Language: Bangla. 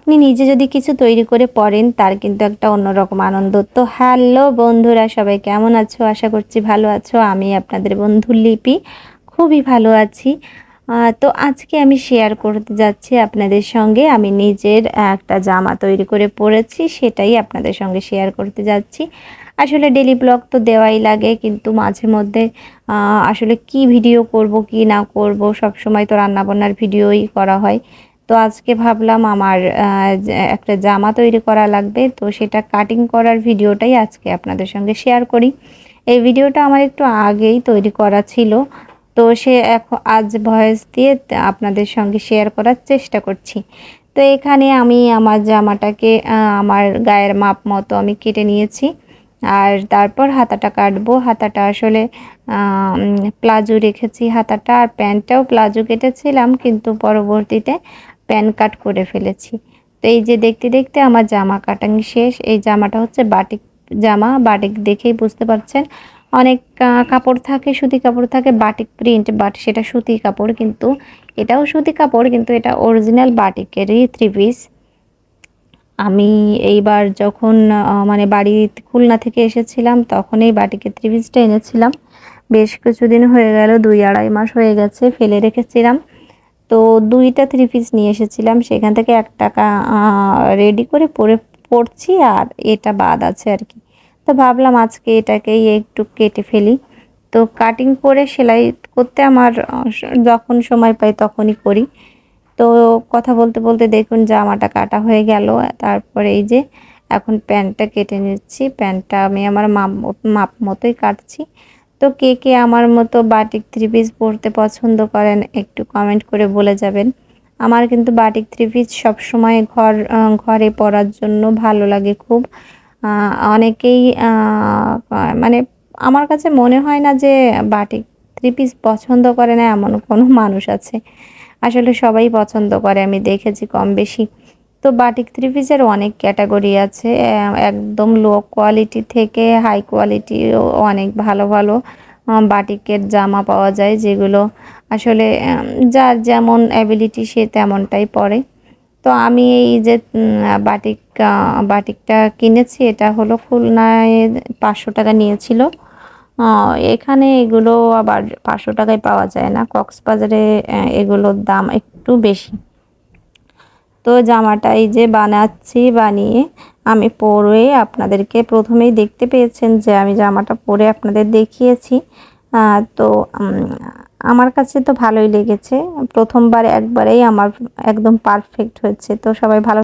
আপনি নিজে যদি কিছু তৈরি করে পড়েন তার কিন্তু একটা অন্যরকম আনন্দ। তো হ্যালো বন্ধুরা, সবাই কেমন আছো? আশা করছি ভালো আছো। আমি আপনাদের বন্ধু লিপি খুবই ভালো আছি। তো আজকে আমি শেয়ার করতে যাচ্ছি আপনাদের সঙ্গে, আমি নিজের একটা জামা তৈরি করে পরেছি, সেটাই আপনাদের সঙ্গে শেয়ার করতে যাচ্ছি। আসলে ডেইলি ব্লগ তো দেওয়াই লাগে, কিন্তু মাঝে মধ্যে আসলে কি ভিডিও করব কি না করব, সবসময় তো রান্নাবান্নার ভিডিওই করা হয়। তো আজকে ভাবলাম আমার একটা জামা তৈরি করা লাগবে, তো সেটা কাটিং করার ভিডিওটাই আজকে আপনাদের সঙ্গে শেয়ার করি। এই ভিডিওটা আমার একটু আগেই তৈরি করা ছিল, তো আজ ভয়েস দিয়ে আপনাদের সঙ্গে শেয়ার করার চেষ্টা করছি। তো এখানে আমি আমার জামাটাকে আমার গায়ের মাপ মতো আমি কেটে নিয়েছি, আর তারপর হাতাটা কাটবো। হাতাটা আসলে প্লাজো রেখেছি হাতাটা, আর প্যান্টটাও প্লাজো কেটেছিলাম, কিন্তু পরবর্তীতে প্যান কাট করে ফেলেছি। তো এই যে দেখতে দেখতে আমার জামা কাটিং শেষ। এই জামাটা হচ্ছে বাটিক জামা, বাটিক দেখেই বুঝতে পারছেন। অনেক কাপড় থাকে, সুতি কাপড় থাকে, বাটিক প্রিন্ট, বাট সেটা সুতি কাপড়, কিন্তু এটাও সুতি কাপড়, কিন্তু এটা অরিজিনাল বাটিকেরই থ্রি পিস। আমি এইবার যখন মানে বাড়ি খুলনা থেকে এসেছিলাম, তখন এই বাটিকের থ্রি পিসটা এনেছিলাম। বেশ কিছুদিন হয়ে গেল, ২-২.৫ মাস হয়ে গেছে, ফেলে রেখেছিলাম। তো ২টা থ্রি পিস নিয়ে এসেছিলাম, সেখান থেকে একটা রেডি করে পরছি, আর এটা বাদ আছে আর কি। তো ভাবলাম আজকে এটাকেই একটু কেটে ফেলি। তো কাটিং করে সেলাই করতে আমার যখন সময় পাই তখনই করি। তো কথা বলতে বলতে দেখুন জামাটা কাটা হয়ে গেল। তারপরে এই যে এখন প্যান্টটা কেটে নিচ্ছি। প্যান্টটা আমি আমার মাপ মতোই কাটছি। তো কে কে আমার মতো বাটিক থ্রি পিস পরতে পছন্দ করেন একটু কমেন্ট করে বলে যাবেন। আমার কিন্তু বাটিক থ্রি পিস সবসময় ঘরে পরার জন্য ভালো লাগে খুব। অনেকেই মানে আমার কাছে মনে হয় না যে বাটিক থ্রি পিস পছন্দ করে না এমন কোনো মানুষ আছে। আসলে সবাই পছন্দ করে, আমি দেখেছি কম বেশি। তো বাটিক থ্রি পিসের অনেক ক্যাটাগরি আছে, একদম লো কোয়ালিটি থেকে হাই কোয়ালিটিও অনেক ভালো ভালো বাটিকের জামা পাওয়া যায়, যেগুলো আসলে যার যেমন অ্যাবিলিটি সে তেমনটাই পরে। তো আমি এই যে বাটিকটা কিনেছি, এটা হলো খুলনায় ৫০০ টাকা নিয়েছিল। এখানে এগুলো আবার ৫০০ টাকায় পাওয়া যায় না, কক্সবাজারে এগুলোর দাম একটু বেশি। তো জামাটা এই যে বানাচ্ছি, বানিয়ে আমি পরে আপনাদেরকে প্রথমেই দেখতে পেয়েছেন যে আমি জামাটা পরে আপনাদের দেখিয়েছি। তো আমার কাছে তো ভালোই লেগেছে। প্রথমবার একবারেই আমার একদম পারফেক্ট হয়েছে। তো সবাই ভালো